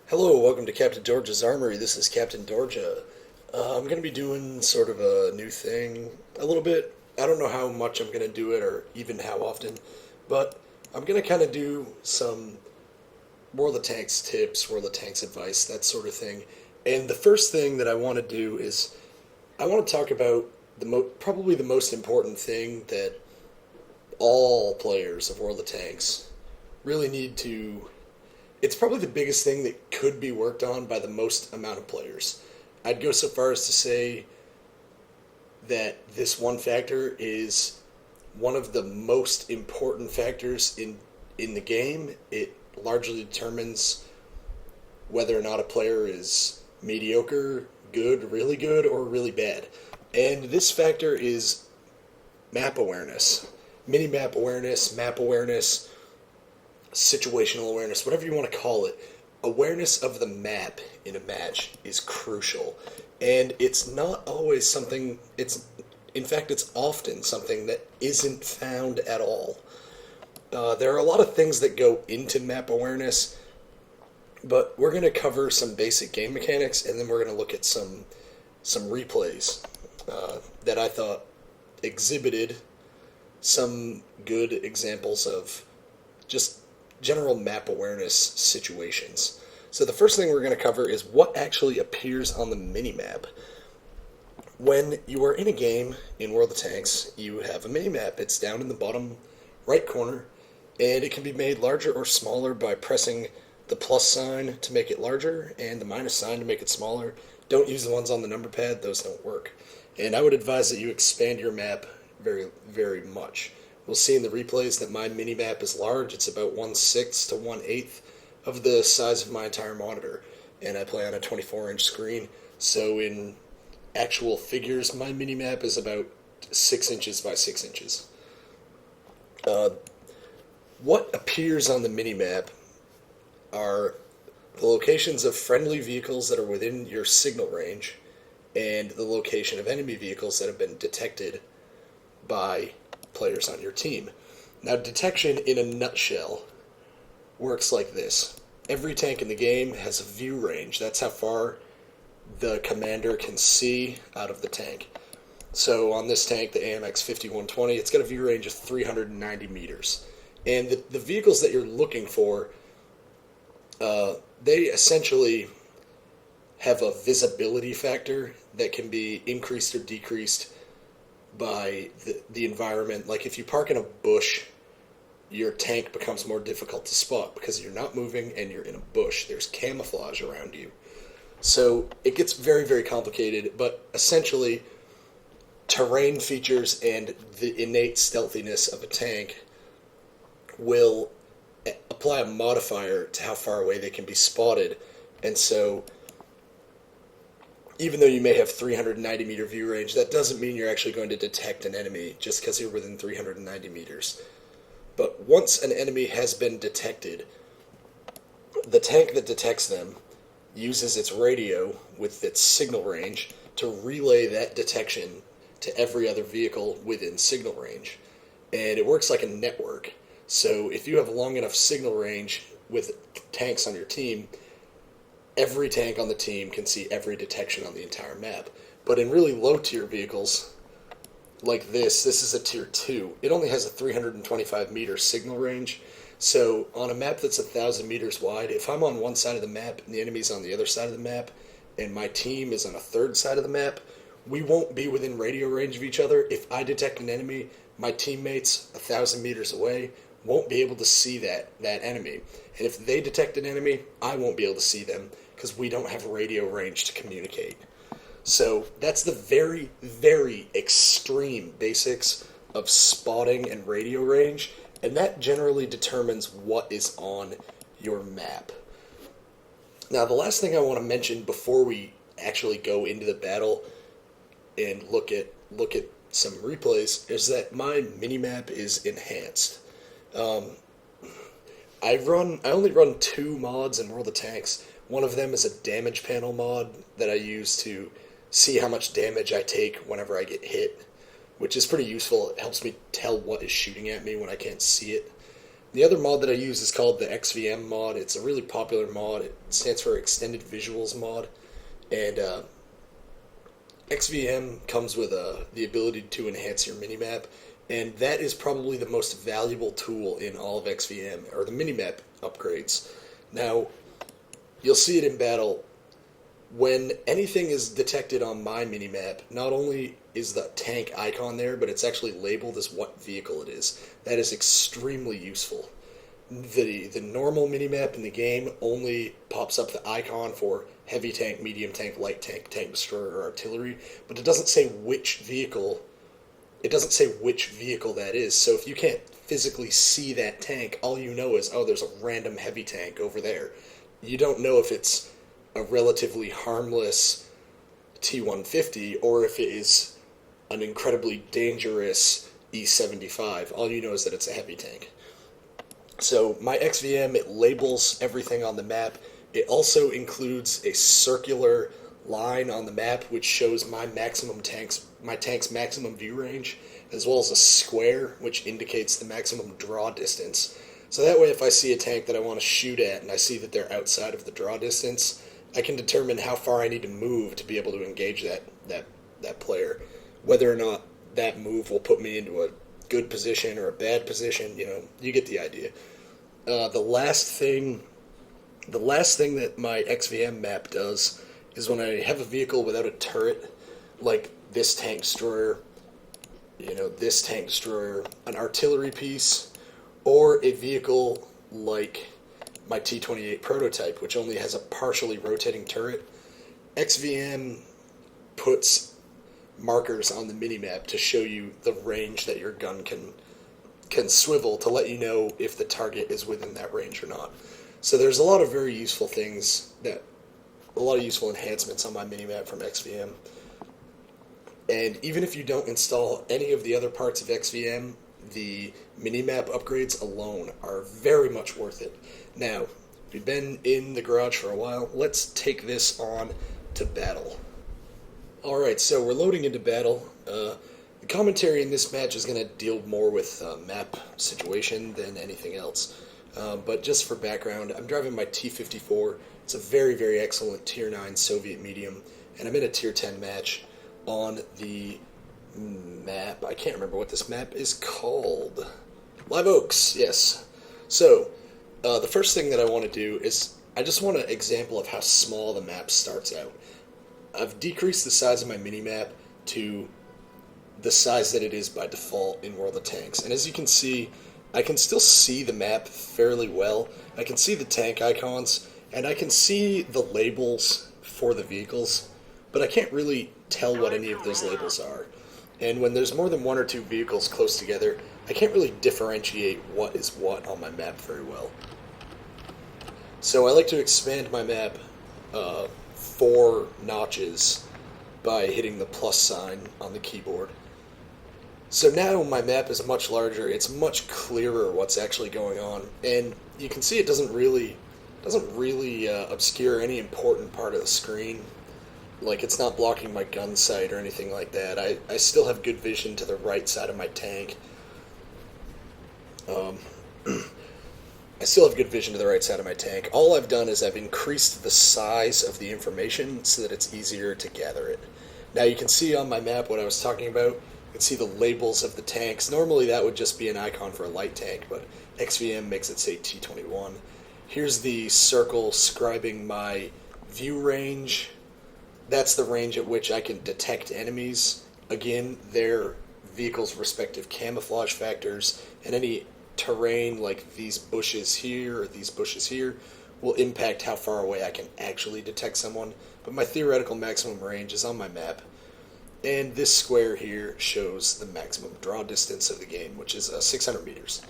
Hello, welcome to Captain Dorja's Armory. This is Captain Dorja. I'm going to be doing sort of a new thing a little bit. I don't know how much I'm going to do it or even how often, but I'm going to kind of do some World of Tanks tips, World of Tanks advice, that sort of thing. And the first thing that I want to do is I want to talk about probably the most important thing that all players of World of Tanks really need to. It's probably the biggest thing that could be worked on by the most amount of players. I'd go so far as to say that this one factor is one of the most important factors in the game. It largely determines whether or not a player is mediocre, good, or really bad. And this factor is map awareness, map awareness, situational awareness, whatever you want to call it. Awareness of the map in a match is crucial. And it's not always something, in fact, it's often something that isn't found at all. There are a lot of things that go into map awareness, but we're going to cover some basic game mechanics, and then we're going to look at some replays that I thought exhibited some good examples of just general map awareness situations. So the first thing we're going to cover is what actually appears on the minimap. When you are in a game in World of Tanks, you have a minimap. It's down in the bottom right corner, and it can be made larger or smaller by pressing the plus sign to make it larger and the minus sign to make it smaller. Don't use the ones on the number pad, those don't work. And I would advise that you expand your map very, very much. We'll see in the replays that my mini-map is large. It's about 1/6 to 1/8 of the size of my entire monitor. And I play on a 24-inch screen. So in actual figures, my mini-map is about 6 inches by 6 inches. What appears on the mini-map are the locations of friendly vehicles that are within your signal range and the location of enemy vehicles that have been detected by players on your team. Now, detection in a nutshell works like this. Every tank in the game has a view range. That's how far the commander can see out of the tank. So on this tank, the AMX 5120, it's got a view range of 390 meters. And the vehicles that you're looking for, they essentially have a visibility factor that can be increased or decreased by the environment. Like if you park in a bush, your tank becomes more difficult to spot because you're not moving and you're in a bush. There's camouflage around you. So it gets very, very complicated, but essentially terrain features and the innate stealthiness of a tank will apply a modifier to how far away they can be spotted. And so even though you may have 390 meter view range, that doesn't mean you're actually going to detect an enemy just because you're within 390 meters. But once an enemy has been detected, the tank that detects them uses its radio with its signal range to relay that detection to every other vehicle within signal range. And it works like a network. So if you have long enough signal range with tanks on your team, every tank on the team can see every detection on the entire map. But in really low tier vehicles, like this is a tier 2. It only has a 325 meter signal range. So on a map that's 1,000 meters wide, if I'm on one side of the map and the enemy's on the other side of the map, and my team is on a third side of the map, we won't be within radio range of each other. If I detect an enemy, my teammates 1,000 meters away won't be able to see that enemy. And if they detect an enemy, I won't be able to see them because we don't have radio range to communicate. So that's the very, very extreme basics of spotting and radio range, and that generally determines what is on your map. Now, the last thing I want to mention before we actually go into the battle and look at some replays is that my minimap is enhanced. I only run 2 mods in World of Tanks. One of them is a damage panel mod that I use to see how much damage I take whenever I get hit, which is pretty useful. It helps me tell what is shooting at me when I can't see it. The other mod that I use is called the Xvm Mod. It's a really popular mod. It stands for Extended Visuals Mod. And Xvm comes with the ability to enhance your minimap, and that is probably the most valuable tool in all of Xvm, or the minimap upgrades. Now, you'll see it in battle. When anything is detected on my minimap, not only is the tank icon there, but it's actually labeled as what vehicle it is. That is extremely useful. The normal minimap in the game only pops up the icon for heavy tank, medium tank, light tank, tank destroyer, or artillery, but it doesn't say which vehicle. It doesn't say which vehicle that is. So if you can't physically see that tank, all you know is, oh, there's a random heavy tank over there. You don't know if it's a relatively harmless T-150 or if it is an incredibly dangerous E-75. All you know is that it's a heavy tank. So my Xvm, it labels everything on the map. It also includes a circular line on the map which shows my tank's maximum view range, as well as a square which indicates the maximum draw distance. So that way if I see a tank that I want to shoot at and I see that they're outside of the draw distance, I can determine how far I need to move to be able to engage that player. Whether or not that move will put me into a good position or a bad position, you get the idea. The last thing that my Xvm map does is when I have a vehicle without a turret, like this tank destroyer, an artillery piece, or a vehicle like my T-28 prototype, which only has a partially rotating turret, Xvm puts markers on the minimap to show you the range that your gun can swivel to let you know if the target is within that range or not. So there's a lot of very useful things, a lot of useful enhancements on my minimap from Xvm. And even if you don't install any of the other parts of Xvm, the minimap upgrades alone are very much worth it. Now, if you've been in the garage for a while, let's take this on to battle. Alright, so we're loading into battle. The commentary in this match is going to deal more with map situation than anything else. But just for background, I'm driving my T-54. It's a very, very excellent Tier 9 Soviet medium, and I'm in a Tier 10 match on the map. I can't remember what this map is called. Live Oaks, yes. So, the first thing that I want to do is I just want an example of how small the map starts out. I've decreased the size of my minimap to the size that it is by default in World of Tanks. And as you can see, I can still see the map fairly well. I can see the tank icons, and I can see the labels for the vehicles, but I can't really tell what any of those labels are. And when there's more than one or two vehicles close together, I can't really differentiate what is what on my map very well. So I like to expand my map 4 notches by hitting the plus sign on the keyboard. So now my map is much larger, it's much clearer what's actually going on, and you can see it doesn't really obscure any important part of the screen. Like, it's not blocking my gun sight or anything like that. I still have good vision to the right side of my tank. I still have good vision to the right side of my tank. All I've done is I've increased the size of the information so that it's easier to gather it. Now you can see on my map what I was talking about. You can see the labels of the tanks. Normally that would just be an icon for a light tank, but Xvm makes it say T-21. Here's the circle scribing my view range. That's the range at which I can detect enemies. Again, their vehicle's respective camouflage factors, and any terrain like these bushes here or these bushes here will impact how far away I can actually detect someone. But my theoretical maximum range is on my map. And this square here shows the maximum draw distance of the game, which is 600 meters.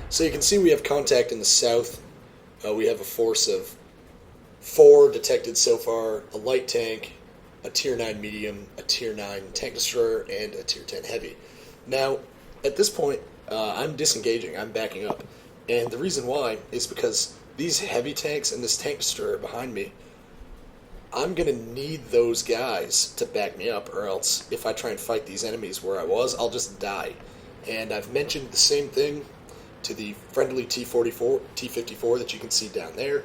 So you can see we have contact in the south. We have a force of 4 detected so far, a light tank, a Tier 9 medium, a Tier 9 tank destroyer, and a Tier 10 heavy. Now, at this point, I'm disengaging, I'm backing up. And the reason why is because these heavy tanks and this tank destroyer behind me, I'm going to need those guys to back me up, or else if I try and fight these enemies where I was, I'll just die. And I've mentioned the same thing to the friendly T54 that you can see down there,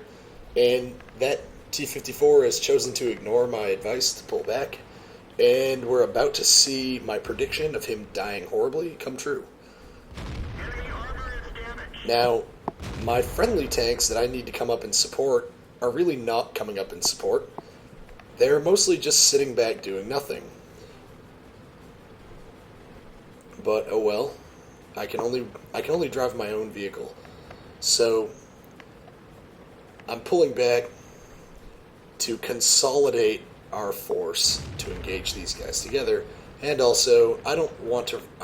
and that T54 has chosen to ignore my advice to pull back, and we're about to see my prediction of him dying horribly come true. Now, my friendly tanks that I need to come up and support are really not coming up and support. They're mostly just sitting back doing nothing. But oh well, I can only drive my own vehicle. So I'm pulling back to consolidate our force to engage these guys together, and also I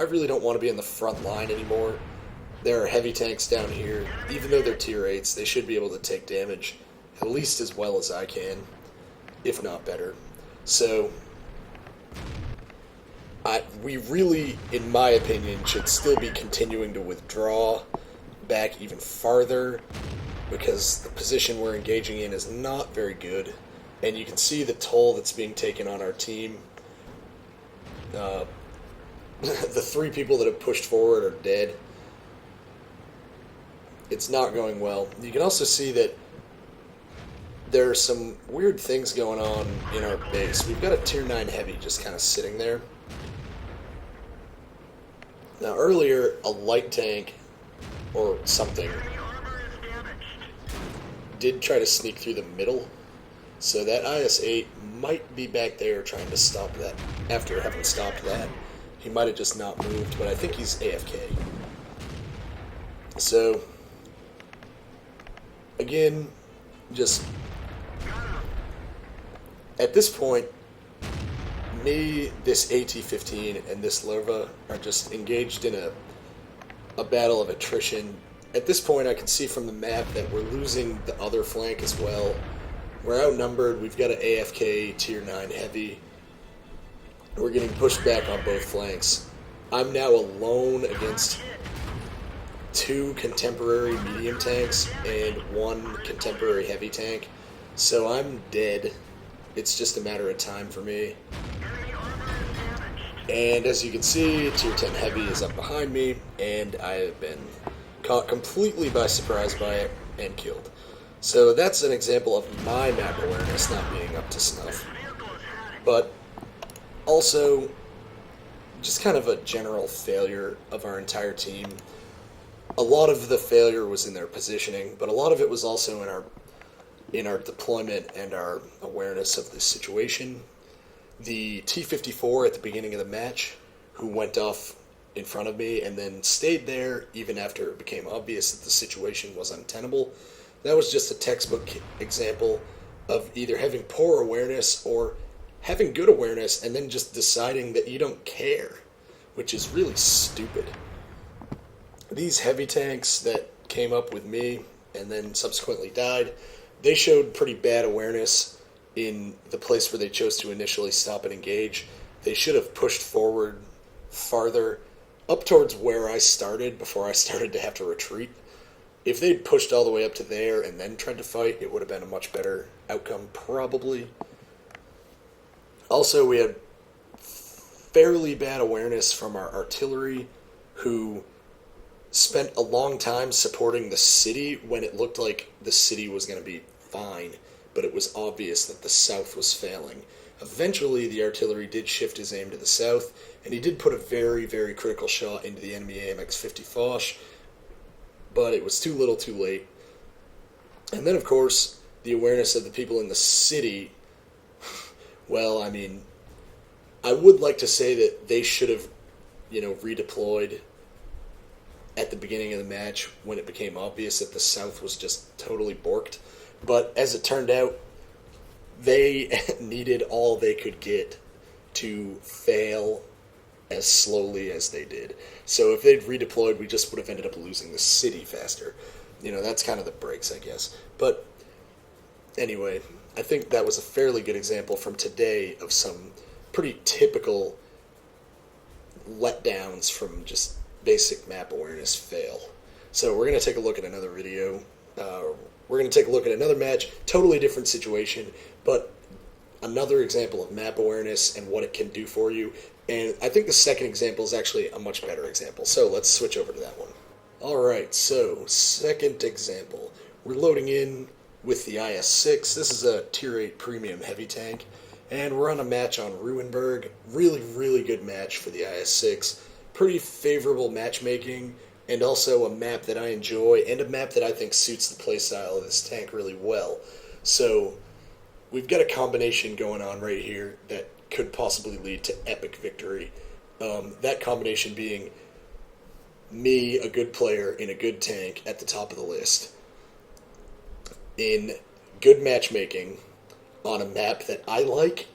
really don't want to be in the front line anymore. There are heavy tanks down here. Even though they're tier 8s, they should be able to take damage at least as well as I can, if not better. So we really, in my opinion, should still be continuing to withdraw back even farther, because the position we're engaging in is not very good, and you can see the toll that's being taken on our team. The 3 people that have pushed forward are dead. It's not going well. You can also see that there are some weird things going on in our base. We've got a tier 9 heavy just kind of sitting there. Now earlier, a light tank or something did try to sneak through the middle, so that IS-8 might be back there trying to stop that. After having stopped that, he might have just not moved, but I think he's AFK. So again, just at this point, me, this AT-15, and this Lerva are just engaged in a battle of attrition. At this point, I can see from the map that we're losing the other flank as well. We're outnumbered. We've got an AFK tier 9 heavy. We're getting pushed back on both flanks. I'm now alone against 2 contemporary medium tanks and 1 contemporary heavy tank. So I'm dead. It's just a matter of time for me. And as you can see, tier 10 heavy is up behind me, and I have been caught completely by surprise by it and killed. So that's an example of my map awareness not being up to snuff. But also, just kind of a general failure of our entire team. A lot of the failure was in their positioning, but a lot of it was also in our deployment and our awareness of the situation. The T-54 at the beginning of the match, who went off in front of me and then stayed there even after it became obvious that the situation was untenable, that was just a textbook example of either having poor awareness or having good awareness and then just deciding that you don't care, which is really stupid. These heavy tanks that came up with me and then subsequently died, they showed pretty bad awareness in the place where they chose to initially stop and engage. They should have pushed forward farther, up towards where I started before I started to have to retreat. If they'd pushed all the way up to there and then tried to fight, it would have been a much better outcome, probably. Also, we had fairly bad awareness from our artillery, who spent a long time supporting the city when it looked like the city was going to be fine, but it was obvious that the south was failing. Eventually, the artillery did shift his aim to the south, and he did put a very, very critical shot into the enemy AMX-50 Foch, but it was too little too late. And then, of course, the awareness of the people in the city, well, I mean, I would like to say that they should have, redeployed at the beginning of the match when it became obvious that the south was just totally borked. But as it turned out, they needed all they could get to fail as slowly as they did. So if they'd redeployed, we just would have ended up losing the city faster. That's kind of the breaks, I guess. But anyway, I think that was a fairly good example from today of some pretty typical letdowns from just basic map awareness fail. So we're going to take a look at another video. We're going to take a look at another match, totally different situation, but another example of map awareness and what it can do for you. And I think the second example is actually a much better example. So let's switch over to that one. Alright, so second example. We're loading in with the IS-6. This is a Tier 8 Premium Heavy Tank, and we're on a match on Ruinberg. Really, really good match for the IS-6. Pretty favorable matchmaking, and also a map that I enjoy, and a map that I think suits the playstyle of this tank really well. So, we've got a combination going on right here that could possibly lead to epic victory. That combination being me, a good player, in a good tank at the top of the list, in good matchmaking, on a map that I like,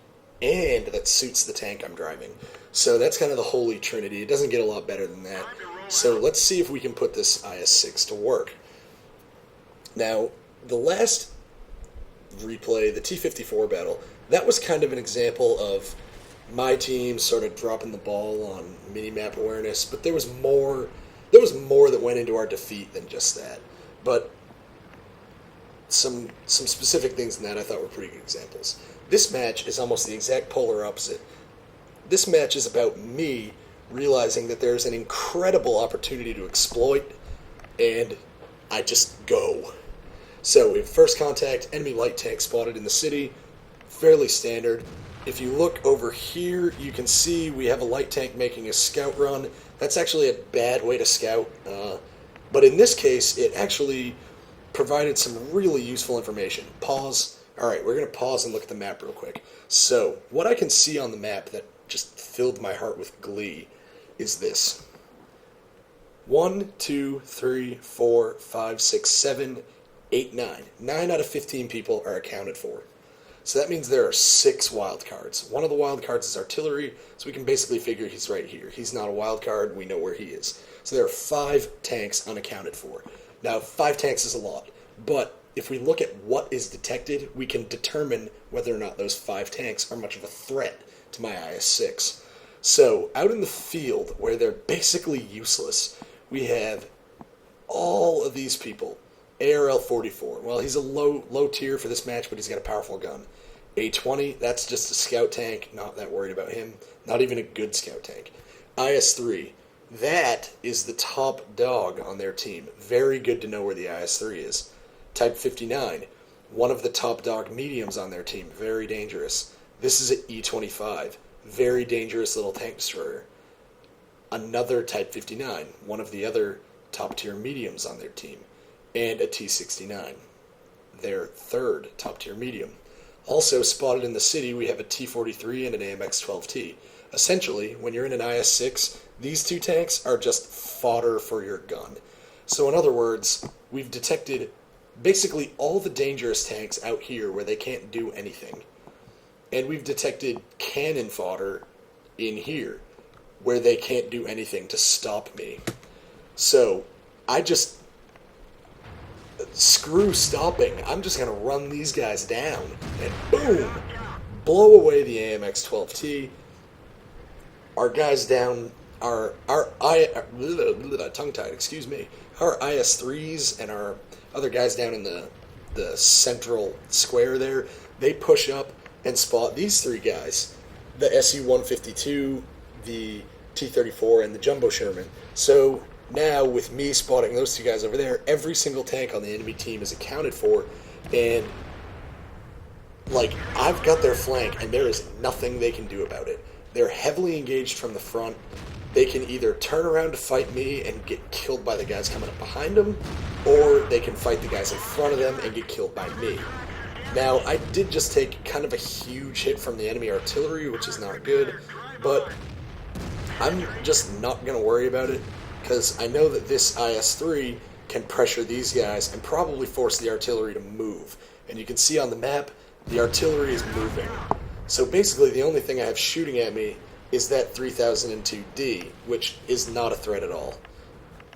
and that suits the tank I'm driving. So that's kind of the holy trinity. It doesn't get a lot better than that. So let's see if we can put this IS-6 to work. Now, the last replay, the T-54 battle, that was kind of an example of my team sort of dropping the ball on mini-map awareness, but there was more that went into our defeat than just that. But some specific things in that I thought were pretty good examples. This match is almost the exact polar opposite. This match is about me realizing that there's an incredible opportunity to exploit, and I just go. So we have first contact, enemy light tank spotted in the city, fairly standard. If you look over here, you can see we have a light tank making a scout run. That's actually a bad way to scout, but in this case, it actually provided some really useful information. Pause. Alright, we're going to pause and look at the map real quick. So, what I can see on the map that just filled my heart with glee is this. 1, 2, 3, 4, 5, 6, 7, 8, 9. 9 out of 15 people are accounted for. So that means there are 6 wild cards. One of the wild cards is artillery, so we can basically figure he's right here. He's not a wild card, we know where he is. So there are 5 tanks unaccounted for. Now, 5 tanks is a lot, but if we look at what is detected, we can determine whether or not those 5 tanks are much of a threat to my IS-6. So, out in the field, where they're basically useless, we have all of these people. ARL-44, well, he's a low tier for this match, but he's got a powerful gun. A-20, that's just a scout tank, not that worried about him. Not even a good scout tank. IS-3, that is the top dog on their team. Very good to know where the IS-3 is. Type 59, one of the top dog mediums on their team. Very dangerous. This is an E-25. Very dangerous little tank destroyer. Another Type 59, one of the other top tier mediums on their team. And a T-69, their third top tier medium. Also spotted in the city, we have a T-43 and an AMX-12T. Essentially, when you're in an IS-6, these 2 tanks are just fodder for your gun. So in other words, we've detected basically all the dangerous tanks out here where they can't do anything. And we've detected cannon fodder in here where they can't do anything to stop me. So, screw stopping. I'm just going to run these guys down. And boom! Blow away the AMX-12T. Our guys down, tongue-tied, excuse me. Our IS-3s and our other guys down in the central square there, they push up and spot these 3 guys. The SU-152, the T-34, and the Jumbo Sherman. So now, with me spotting those 2 guys over there, every single tank on the enemy team is accounted for, and, I've got their flank, and there is nothing they can do about it. They're heavily engaged from the front. They can either turn around to fight me and get killed by the guys coming up behind them, or they can fight the guys in front of them and get killed by me. Now, I did just take kind of a huge hit from the enemy artillery, which is not good, but I'm just not going to worry about it, because I know that this IS-3 can pressure these guys and probably force the artillery to move. And you can see on the map, the artillery is moving. So basically the only thing I have shooting at me is that 3002D, which is not a threat at all.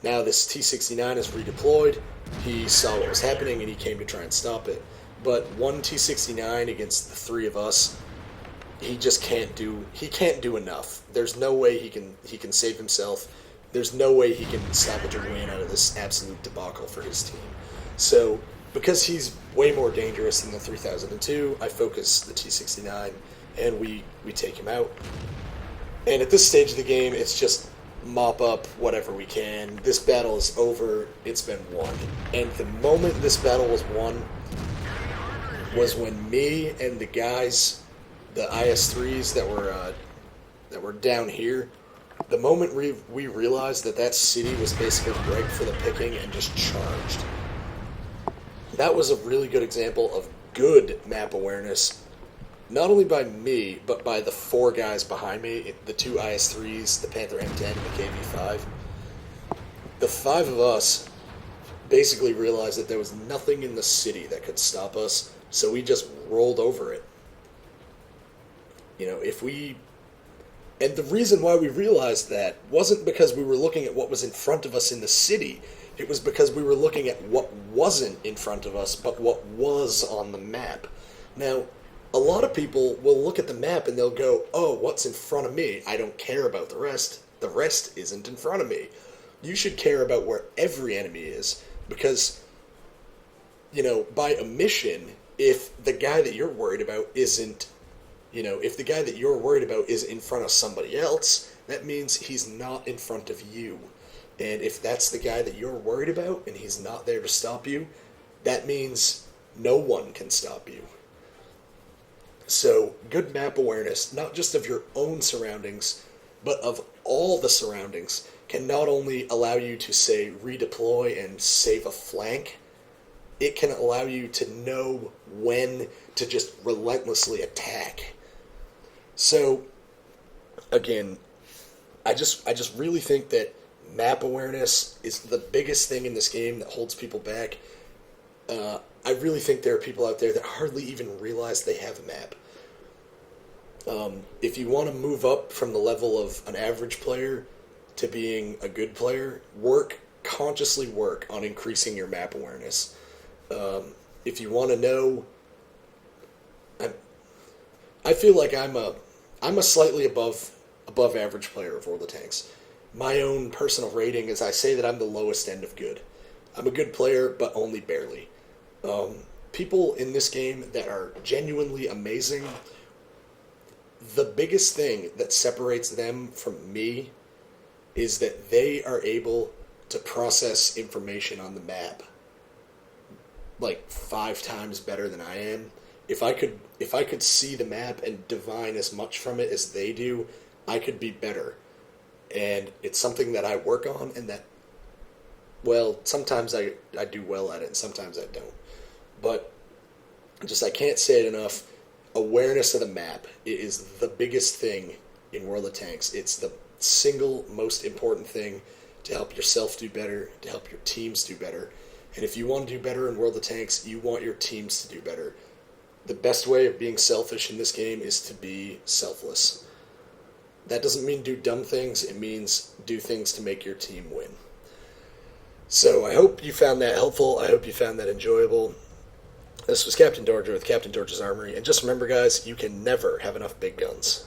Now this T-69 is redeployed. He saw what was happening and he came to try and stop it. But one T-69 against the 3 of us, he can't do enough. There's no way he can save himself. There's no way he can salvage a win out of this absolute debacle for his team. So, because he's way more dangerous than the 3002, I focus the T-69, and we take him out. And at this stage of the game, it's just mop up whatever we can. This battle is over. It's been won. And the moment this battle was won was when me and the guys, the IS-3s that were down here, the moment we realized that that city was basically ripe for the picking and just charged. That was a really good example of good map awareness, not only by me, but by the 4 guys behind me, the 2 IS-3s, the Panther M10, and the KV-5. The 5 of us basically realized that there was nothing in the city that could stop us, so we just rolled over it. You know, and the reason why we realized that wasn't because we were looking at what was in front of us in the city. It was because we were looking at what wasn't in front of us, but what was on the map. Now, a lot of people will look at the map and they'll go, oh, what's in front of me? I don't care about the rest. The rest isn't in front of me. You should care about where every enemy is, because, you know, by omission, if the guy that you're worried about isn't, you know, if the guy that you're worried about is in front of somebody else, that means he's not in front of you. And if that's the guy that you're worried about and he's not there to stop you, that means no one can stop you. So, good map awareness, not just of your own surroundings, but of all the surroundings, can not only allow you to, say, redeploy and save a flank, it can allow you to know when to just relentlessly attack. So, again, I just really think that map awareness is the biggest thing in this game that holds people back. I really think there are people out there that hardly even realize they have a map. If you want to move up from the level of an average player to being a good player, consciously work on increasing your map awareness. If you want to know, I feel like I'm a slightly above average player of World of Tanks. My own personal rating is I say that I'm the lowest end of good. I'm a good player, but only barely. People in this game that are genuinely amazing, the biggest thing that separates them from me is that they are able to process information on the map like 5 times better than I am. If I could see the map and divine as much from it as they do, I could be better. And it's something that I work on, and that, well, sometimes I do well at it, and sometimes I don't. But I can't say it enough. Awareness of the map is the biggest thing in World of Tanks. It's the single most important thing to help yourself do better, to help your teams do better. And if you want to do better in World of Tanks, you want your teams to do better. The best way of being selfish in this game is to be selfless. That doesn't mean do dumb things, it means do things to make your team win. So I hope you found that helpful, I hope you found that enjoyable. This was Captain Dorja with Captain Dorja's Armory, and just remember guys, you can never have enough big guns.